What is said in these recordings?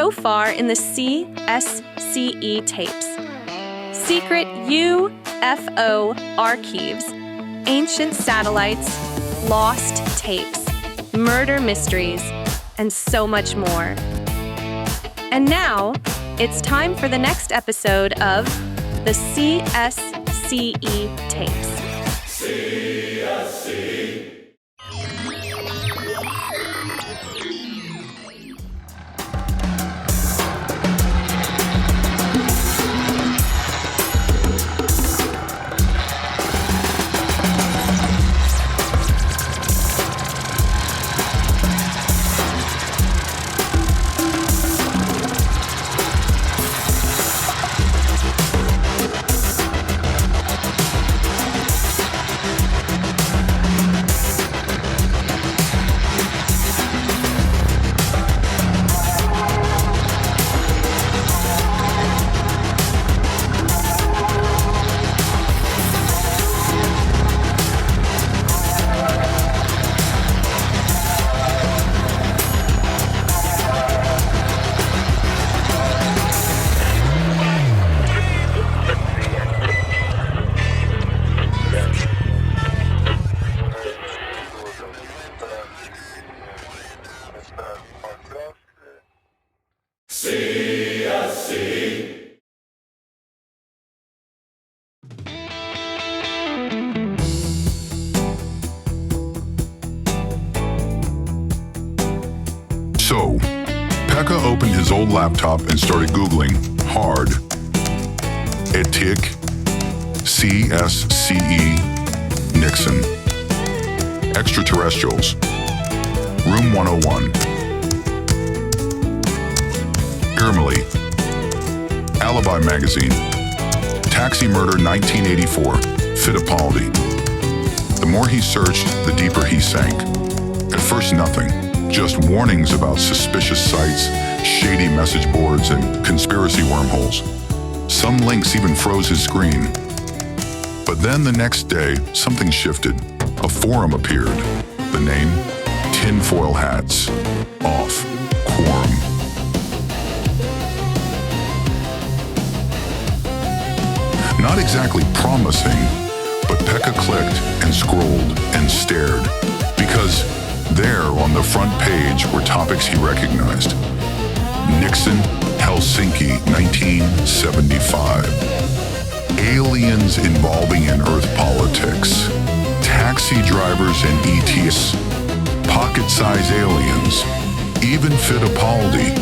so far in the CSCE tapes. Secret UFO archives, ancient satellites, lost tapes, murder mysteries, and so much more. And now, it's time for the next episode of the CSCE tapes. CSCE. So, Pekka opened his old laptop and started Googling hard. Etik, CSCE, Nixon. Extraterrestrials. Room 101. Irmeli. Alibi Magazine. Taxi Murder 1984. Fittipaldi. The more he searched, the deeper he sank. At first, nothing. Just warnings about suspicious sites, shady message boards, and conspiracy wormholes. Some links even froze his screen. But then the next day, something shifted. A forum appeared. The name? Tinfoil Hats. Off. Quorum. Not exactly promising, but Pekka clicked and scrolled and stared. Because there, on the front page, were topics he recognized. Nixon, Helsinki, 1975. Aliens involving in Earth politics. Taxi drivers and ETs. Pocket-sized aliens. Even Fittipaldi.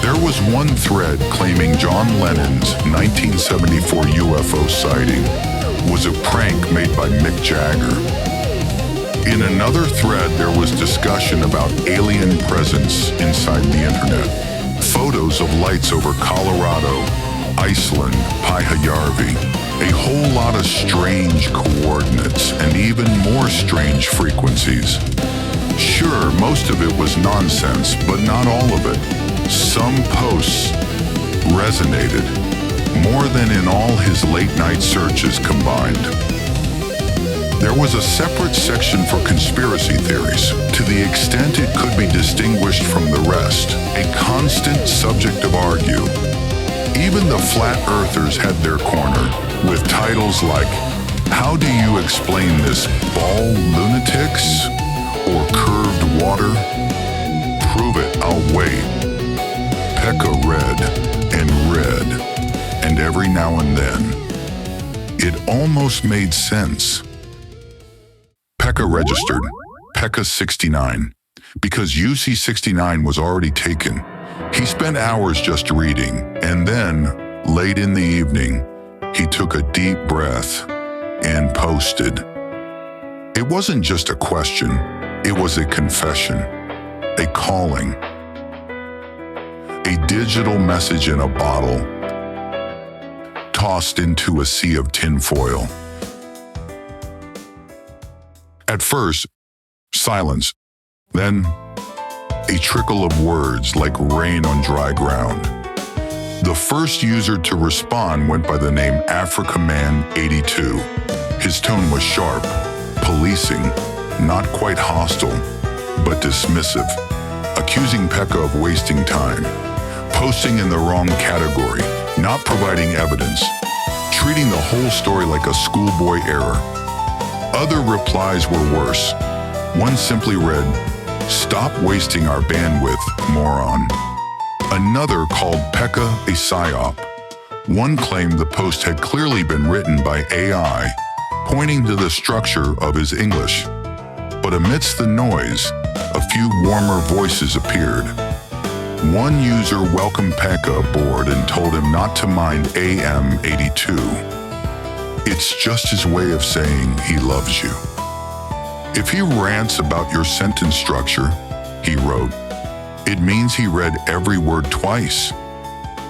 There was one thread claiming John Lennon's 1974 UFO sighting was a prank made by Mick Jagger. In another thread, there was discussion about alien presence inside the internet. Photos of lights over Colorado, Iceland, Pyhäjärvi. A whole lot of strange coordinates and even more strange frequencies. Sure, most of it was nonsense, but not all of it. Some posts resonated more than in all his late-night searches combined. There was a separate section for conspiracy theories, to the extent it could be distinguished from the rest, a constant subject of argue. Even the flat earthers had their corner, with titles like, "How do you explain this, ball lunatics? Or curved water? Prove it, I'll wait." Pekka read, and every now and then, it almost made sense. Pekka registered, Pekka 69, because UC 69 was already taken. He spent hours just reading, and then, late in the evening, he took a deep breath and posted. It wasn't just a question, it was a confession, a calling, a digital message in a bottle, tossed into a sea of tinfoil. At first, silence, then a trickle of words like rain on dry ground. The first user to respond went by the name AfricaMan82. His tone was sharp, policing, not quite hostile, but dismissive, accusing Pekka of wasting time, posting in the wrong category, not providing evidence, treating the whole story like a schoolboy error. Other replies were worse. One simply read, "Stop wasting our bandwidth, moron." Another called Pekka a psyop. One claimed the post had clearly been written by AI, pointing to the structure of his English. But amidst the noise, a few warmer voices appeared. One user welcomed Pekka aboard and told him not to mind AM 82. It's just his way of saying he loves you. If he rants about your sentence structure, he wrote, it means he read every word twice.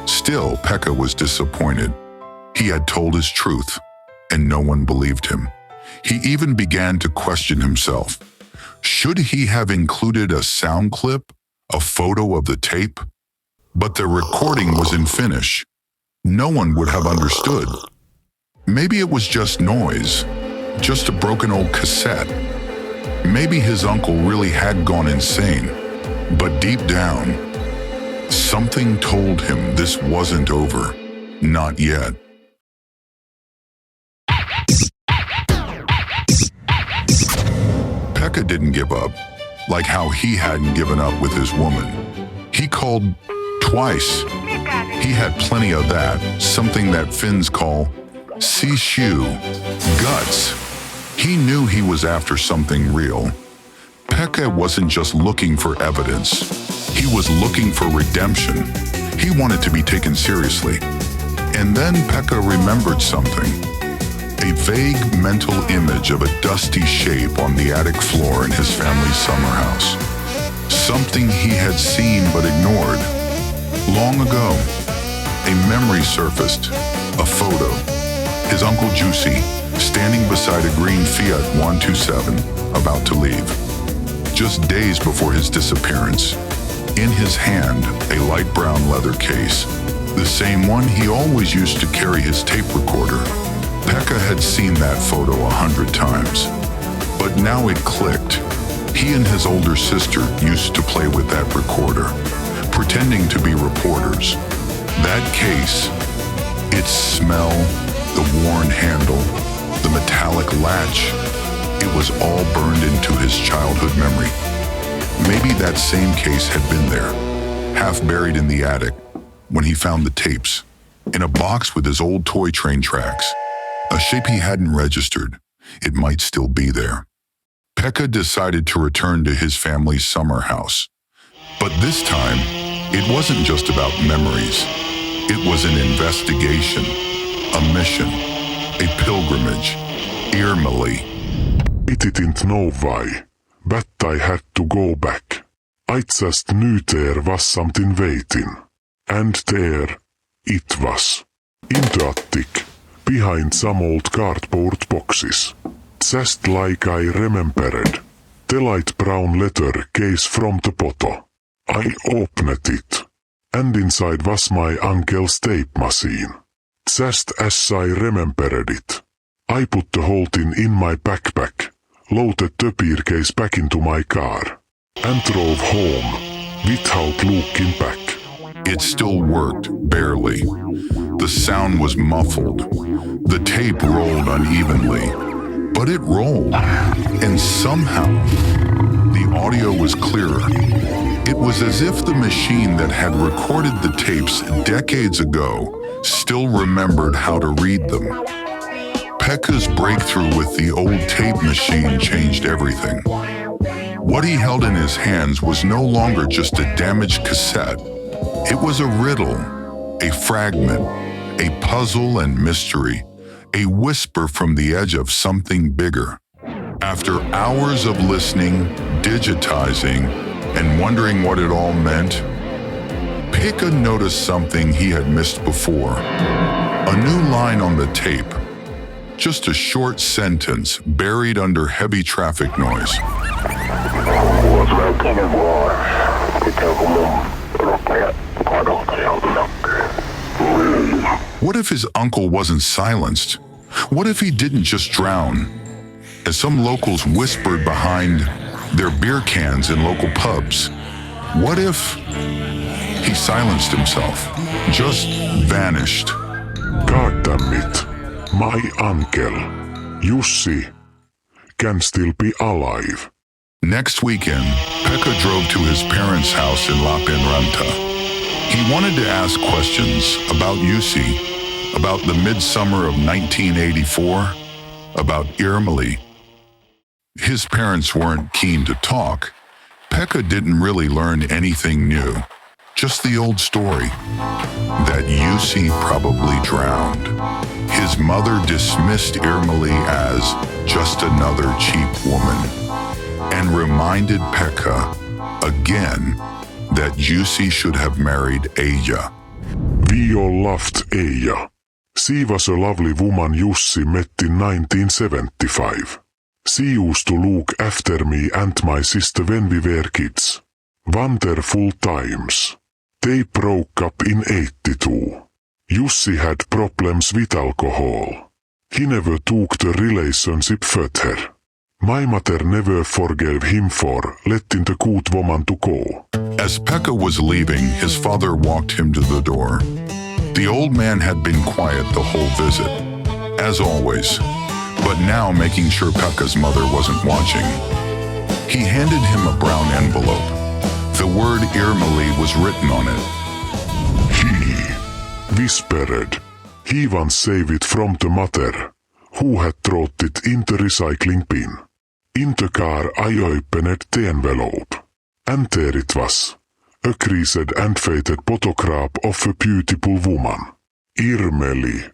Still, Pekka was disappointed. He had told his truth, and no one believed him. He even began to question himself. Should he have included a sound clip, a photo of the tape? But the recording was in Finnish. No one would have understood. Maybe it was just noise, just a broken old cassette. Maybe his uncle really had gone insane. But deep down, something told him this wasn't over. Not yet. Pekka didn't give up, like how he hadn't given up with his woman. He called twice. He had plenty of that, something that Finns call sishu, guts. He knew he was after something real. Pekka wasn't just looking for evidence. He was looking for redemption. He wanted to be taken seriously. And then Pekka remembered something. A vague mental image of a dusty shape on the attic floor in his family's summer house. Something he had seen but ignored. Long ago, a memory surfaced, a photo. His Uncle Juicy, standing beside a green Fiat 127, about to leave. Just days before his disappearance. In his hand, a light brown leather case, the same one he always used to carry his tape recorder. Pekka had seen that photo 100 times. But now it clicked. He and his older sister used to play with that recorder, pretending to be reporters. That case, its smell, the worn handle, the metallic latch, it was all burned into his childhood memory. Maybe that same case had been there, half buried in the attic, when he found the tapes, in a box with his old toy train tracks. A shape he hadn't registered. It might still be there. Pekka decided to return to his family's summer house. But this time, it wasn't just about memories. It was an investigation, a mission, a pilgrimage, Irmeli. It didn't know why, but I had to go back. I just knew there was something waiting. And there it was. In the attic, behind some old cardboard boxes. Just like I remembered. The light brown leather case from the bottom. I opened it. And inside was my uncle's tape machine. Just as I remembered it. I put the whole thing in my backpack, loaded the beer case back into my car, and drove home without looking back. It still worked, barely. The sound was muffled. The tape rolled unevenly. But it rolled, and somehow, the audio was clearer. It was as if the machine that had recorded the tapes decades ago still remembered how to read them. Pekka's breakthrough with the old tape machine changed everything. What he held in his hands was no longer just a damaged cassette. It was a riddle, a fragment, a puzzle and mystery, a whisper from the edge of something bigger. After hours of listening, digitizing, and wondering what it all meant, Pekka noticed something he had missed before. A new line on the tape. Just a short sentence buried under heavy traffic noise. What if his uncle wasn't silenced? What if he didn't just drown? As some locals whispered behind their beer cans in local pubs, what if He silenced himself, just vanished. God damn it. My uncle, Jussi, can still be alive. Next weekend, Pekka drove to his parents' house in Lappeenranta. He wanted to ask questions about Jussi, about the midsummer of 1984, about Irmeli. His parents weren't keen to talk. Pekka didn't really learn anything new, just the old story, that Jussi probably drowned. His mother dismissed Irmeli as just another cheap woman, and reminded Pekka again that Jussi should have married Eija. We all loved Eija. She was a lovely woman Jussi met in 1975. She used to look after me and my sister when we were kids. Wonderful times. They broke up in 82. Jussi had problems with alcohol. He never took the relationship further. My mother never forgave him for letting the good woman to go. As Pekka was leaving, his father walked him to the door. The old man had been quiet the whole visit, as always, but now making sure Pekka's mother wasn't watching. He handed him a brown envelope. The word Irmeli was written on it. He whispered. He once saved it from the mother, who had thrown it in the recycling bin. In the car I opened the envelope, and there it was, a creased and faded photograph of a beautiful woman. Irmeli,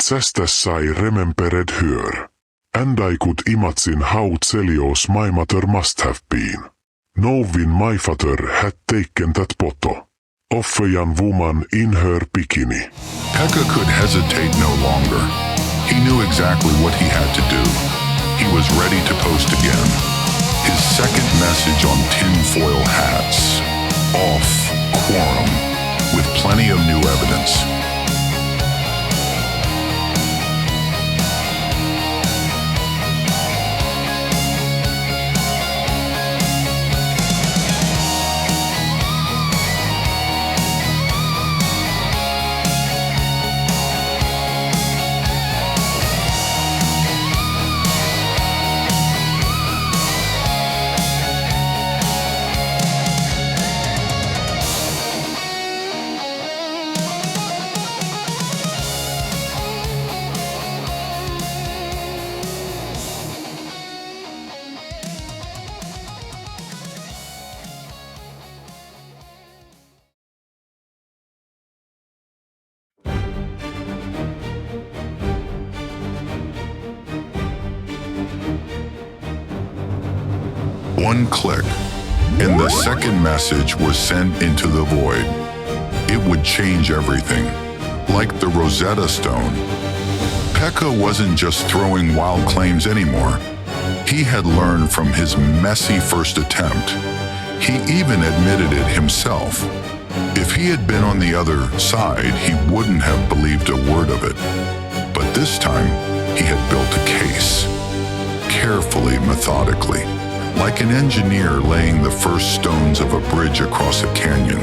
just as I remembered her, and I could imagine how jealous my mother must have been, knowing my father had taken that photo of a young woman in her bikini. Pekka could hesitate no longer. He knew exactly what he had to do. He was ready to post again. His second message on tinfoil hats. Off Quorum, with plenty of new evidence. One click, and the second message was sent into the void. It would change everything, like the Rosetta Stone. Pekka wasn't just throwing wild claims anymore. He had learned from his messy first attempt. He even admitted it himself. If he had been on the other side, he wouldn't have believed a word of it. But this time, he had built a case, carefully, methodically, like an engineer laying the first stones of a bridge across a canyon.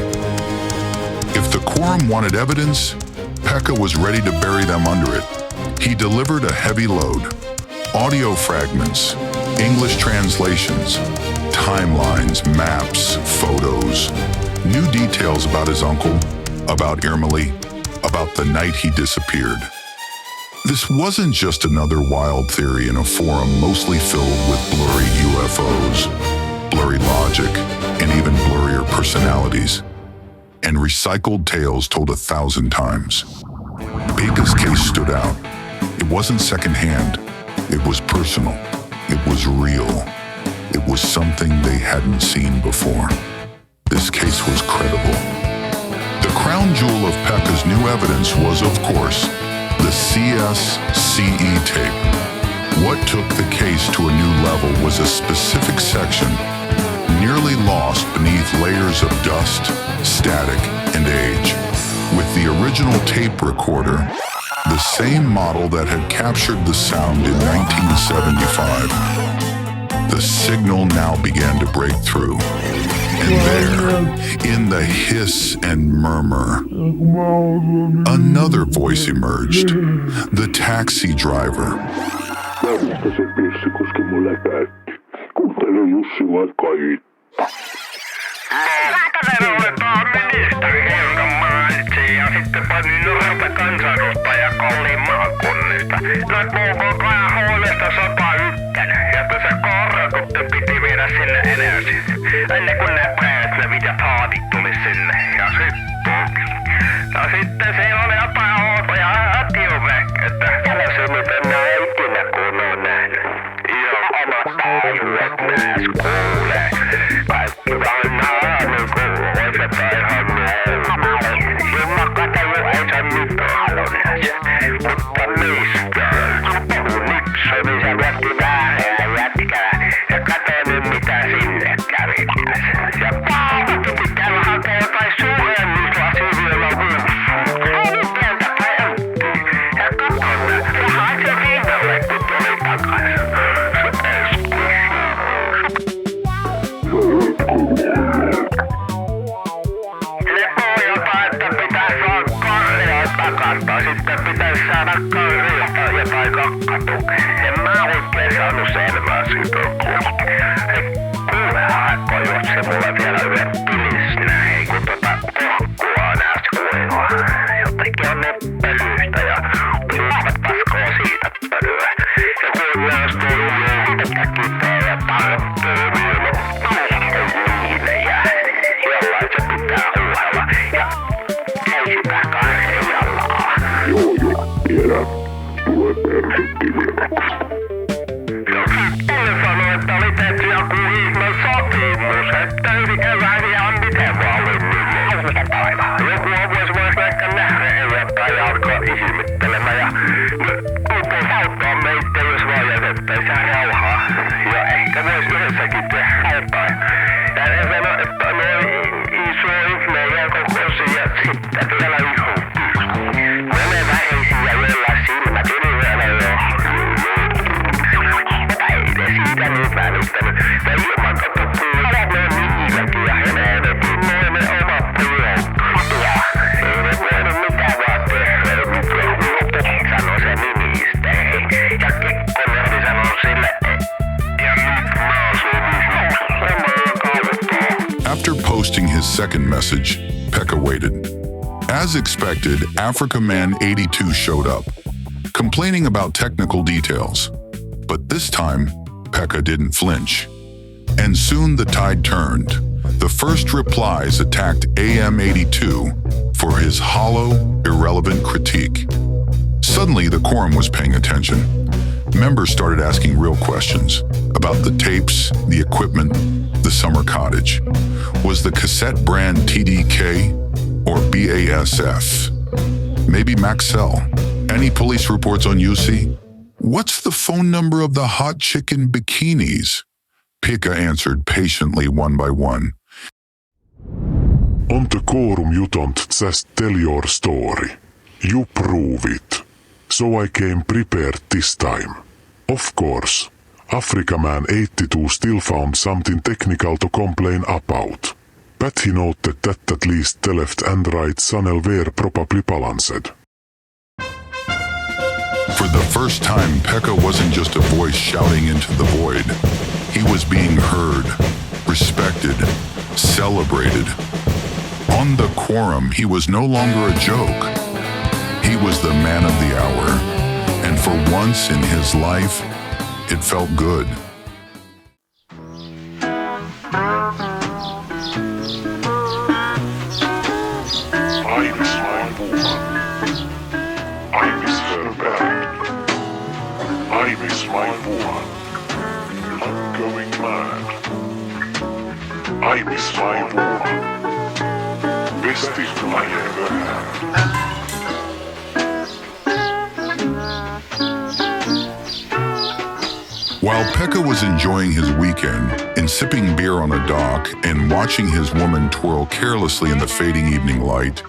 If the Quorum wanted evidence, Pekka was ready to bury them under it. He delivered a heavy load: audio fragments, English translations, timelines, maps, photos, new details about his uncle, about Irmeli, about the night he disappeared. This wasn't just another wild theory in a forum mostly filled with blurry UFOs, blurry logic, and even blurrier personalities, and recycled tales told 1,000 times. Pekka's case stood out. It wasn't secondhand. It was personal. It was real. It was something they hadn't seen before. This case was credible. The crown jewel of Pekka's new evidence was, of course, the CSCE tape. What took the case to a new level was a specific section, nearly lost beneath layers of dust, static, and age. With the original tape recorder, the same model that had captured the sound in 1975, the signal now began to break through. And there, in the hiss and murmur, another voice emerged, the taxi driver. Mistä se pissikuski mulle päätti? Kuuntele Jussi vaikka itse. Saataveroitetaan ministeri, jonka mainitsin, ja sitten panin nuorta kansanedustajakolliin maakunnista. Nyt puhuu huolesta 101, jotta se korratutti piti viedä sinne ensin. Ennen kuin ne Preslevit ja Taatit tuli sinne, ja sitten siinä oli jotain outoja Tiuvek, että älä se miten nää ikinä kun on nähnyt. Ihan omat taajuudet nääs kuulee. Kaikki vaan naanu kuulee, että ihan Jummakataju ei saa mitään näissä. Mutta mistään? Nixon se jätti väärää jätkää. Ja katso nyt mitä sinne kävi. Ja piti käydä hakea jotain suurennuslasia sitten pitäisi saada karjata jotain kakkatukea. En mä oikein saanut selvää siitä kohta. Kuule haekko, jos se mulla vielä yhden pilis näin, kun kohkua näistä kuinua. Jotenkin on ne pölyistä ja pilaavat paskoo siitä pölyä. Ja kun näistä tullut yhtäkkiä ja tarttuu vielä hiilejä, jollain se pitää huuhella. Ja ei sitä karjalla. Joo, tiedän. Tule persikkivirtaksi. Sitten sanoi, että oli tehty joku ihme sopimus, että yli kevään ihan miten vaan oli niin päivä. Joku vois ehkä nähdä jotain ja alkaa ihmettelemään ja kumpuu auttaa meitä, jos vaan jätettäisiin rauhaa. Ja ehkä vois yhdessäkin tehdä jotain. Ja ne sanoi, että ne iso ihme ja kokoisia ja sitten vielä ihon. Mene vähisiä joilla silmät ylivyöllä jo. Ei siitä nyt välittänyt. Ja ilman katsottiin ne niilläkin ja helvetin ne omat työkkuja. Ei ne voinut mitään vaan tehdä. Sano se ministeri. Ja Kekkonen sanoi sille. Ja nyt mä asun. After posting his second message, Pekka waited. As expected, Africa Man 82 showed up, complaining about technical details. But this time, Pekka didn't flinch. And soon the tide turned. The first replies attacked AM82 for his hollow, irrelevant critique. Suddenly, the Quorum was paying attention. Members started asking real questions about the tapes, the equipment, the summer cottage. Was the cassette brand TDK or BASF? Maybe Maxell? Any police reports on UC? What's the phone number of the hot chicken bikinis? Pekka answered patiently one by one. On the Quorum you don't just tell your story. You prove it. So I came prepared this time. Of course, Africa Man 82 still found something technical to complain about. But he noted that at least the left and right channel were probably balanced. For the first time, Pekka wasn't just a voice shouting into the void. He was being heard, respected, celebrated. On the Quorum, he was no longer a joke. He was the man of the hour. And for once in his life, it felt good. I miss my woman. I miss her bad. I miss my woman. I'm going mad. I miss my woman. Best thing I ever had. While Pekka was enjoying his weekend and sipping beer on a dock and watching his woman twirl carelessly in the fading evening light,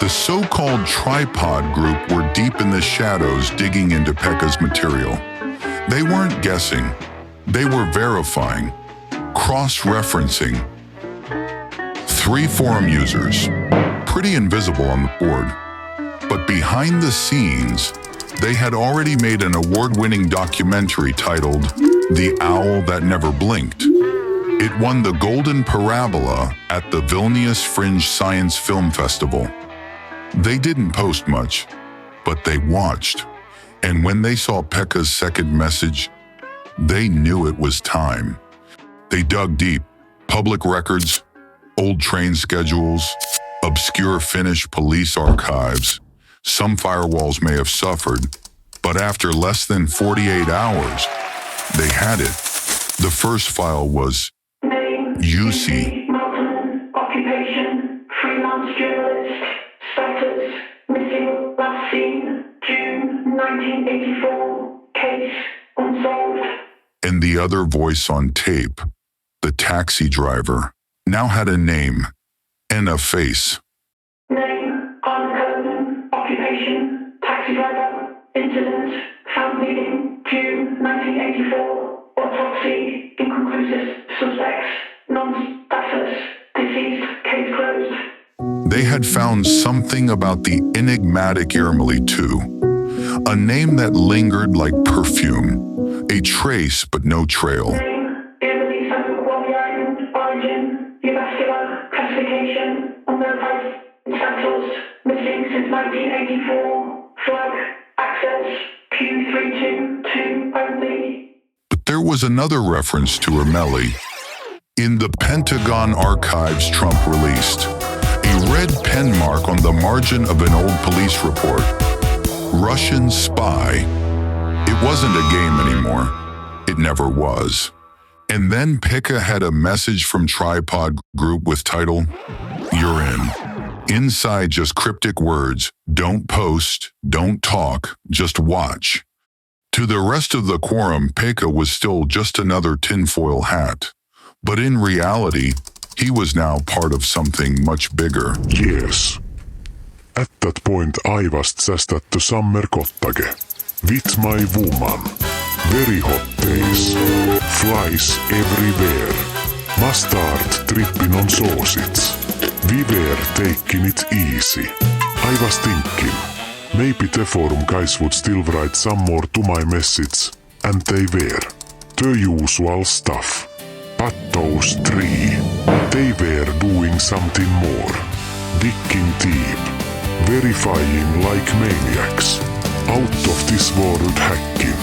the so-called tripod group were deep in the shadows digging into Pekka's material. They weren't guessing. They were verifying, cross-referencing. 3 forum users, pretty invisible on the board. But behind the scenes, they had already made an award-winning documentary titled The Owl That Never Blinked. It won the Golden Parabola at the Vilnius Fringe Science Film Festival. They didn't post much, but they watched. And when they saw Pekka's second message, they knew it was time. They dug deep, public records, old train schedules, obscure Finnish police archives. Some firewalls may have suffered, but after less than 48 hours, they had it. The first file was UC. Occupation, freelance journalist, status, missing, last seen, June 1984, case unsolved. And the other voice on tape, the taxi driver, now had a name and a face. Name, Arne, occupation, taxi driver, incident, found bleeding, June 1984, autopsy, inconclusive, suspects, non-status, deceased, case closed. They had found something about the enigmatic Irmeli too, a name that lingered like perfume, a trace but no trail. Name, Irmeli, origin, avascular, classification, unverified status, missing since 1984, flag, access, Q322 only. But there was another reference to Irmeli. In the Pentagon archives Trump released, a red pen mark on the margin of an old police report. Russian spy. It wasn't a game anymore. It never was. And then Pekka had a message from Tripod Group with title, "You're in." Inside just cryptic words, "Don't post, don't talk, just watch." To the rest of the Quorum, Pekka was still just another tinfoil hat. But in reality, he was now part of something much bigger. Yes. At that point I was just at the summer cottage. With my woman. Very hot days. Flies everywhere. Mustard dripping on sausage. We were taking it easy. I was thinking, maybe the forum guys would still write some more to my message. And they were. The usual stuff. But those 3, they were doing something more. Digging deep. Verifying like maniacs. Out of this world hacking.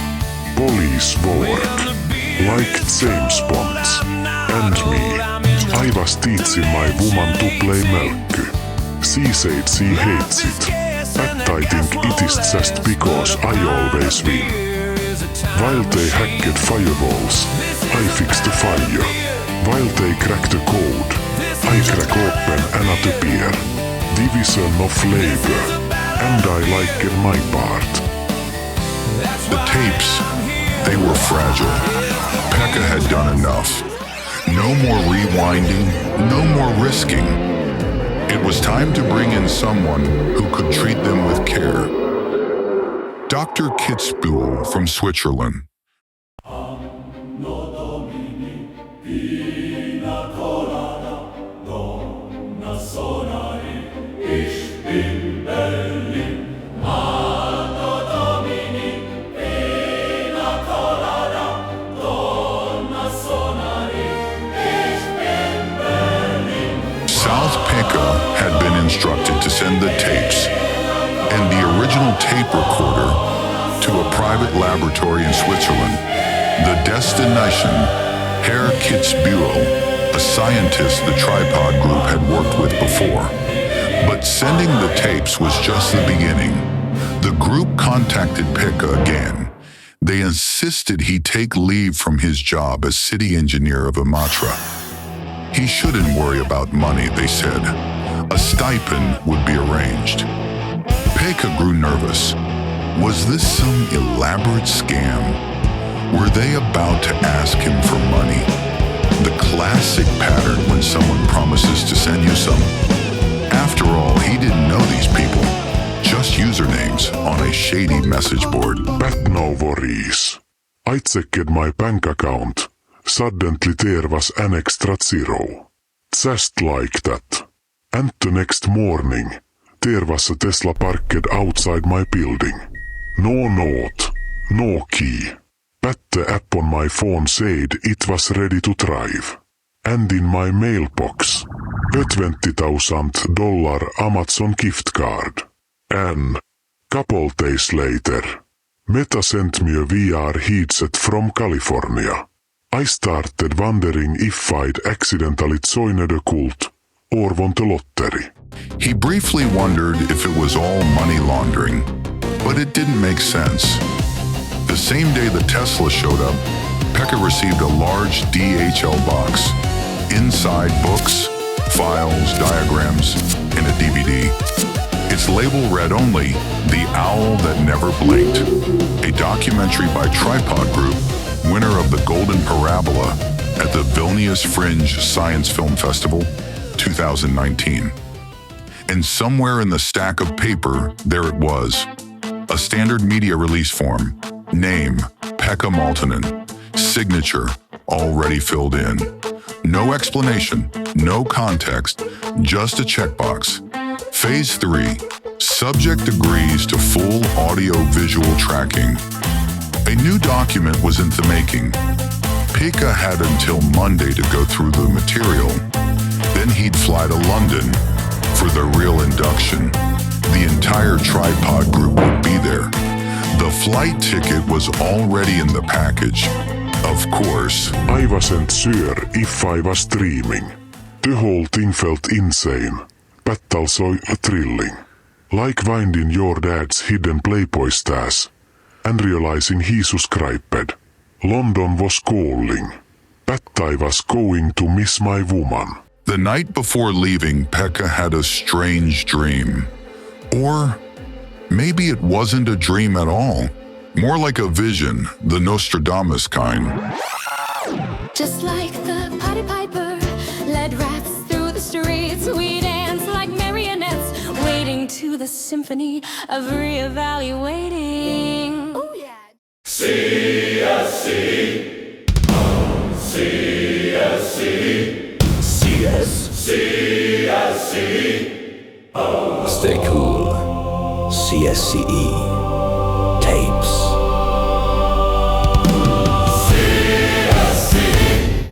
Police work. Like James Bond. And me. I was teaching my woman to play Melkky. She said she hates it. But I think it is just because I always win. While they hacked firewalls, I fixed the fire. While they cracked the code, I crack open another beer. Division of labor, and I like my part. The tapes, they were fragile. Pekka had done enough. No more rewinding, no more risking. It was time to bring in someone who could treat them with care. Dr. Kitzbühel from Switzerland. Pekka had been instructed to send the tapes and the original tape recorder to a private laboratory in Switzerland. The destination, Herr Kitzbühel, a scientist the Tripod Group had worked with before. But sending the tapes was just the beginning. The group contacted Pekka again. They insisted he take leave from his job as city engineer of Imatra. He shouldn't worry about money, they said. A stipend would be arranged. Pekka grew nervous. Was this some elaborate scam? Were they about to ask him for money? The classic pattern when someone promises to send you some. After all, he didn't know these people. Just usernames on a shady message board. But no worries. I checked my bank account. Suddenly there was an extra zero. Just like that. And the next morning, there was a Tesla parked outside my building. No note, no key. But the app on my phone said it was ready to drive. And in my mailbox, a $20,000 Amazon gift card. And, couple days later, Meta sent me a VR headset from California. I started wondering if I'd accidentally joined a cult or won the lottery. He briefly wondered if it was all money laundering, but it didn't make sense. The same day the Tesla showed up, Pekka received a large DHL box. Inside books, files, diagrams, and a DVD. Its label read only, "The Owl That Never Blinked," a documentary by Tripod Group, winner of the Golden Parabola at the Vilnius Fringe Science Film Festival, 2019. And somewhere in the stack of paper, there it was. A standard media release form. Name, Pekka Maltinen. Signature, already filled in. No explanation, no context, just a checkbox. Phase 3. Subject agrees to full audio-visual tracking. A new document was in the making. Pekka had until Monday to go through the material. Then he'd fly to London for the real induction. The entire Tripod Group would be there. The flight ticket was already in the package. Of course. I wasn't sure if I was dreaming. The whole thing felt insane, but also thrilling. Like finding your dad's hidden Playboy stash and realizing he subscribed. London was calling, but I was going to miss my woman. The night before leaving, Pekka had a strange dream. Or maybe it wasn't a dream at all. More like a vision, the Nostradamus kind. Just like the Pied Piper led rats through the streets, we dance like marionettes, waiting to the symphony of reevaluating. Oh yeah. CSCE. CSCE. CSCE. Stay cool. CSCE Tapes.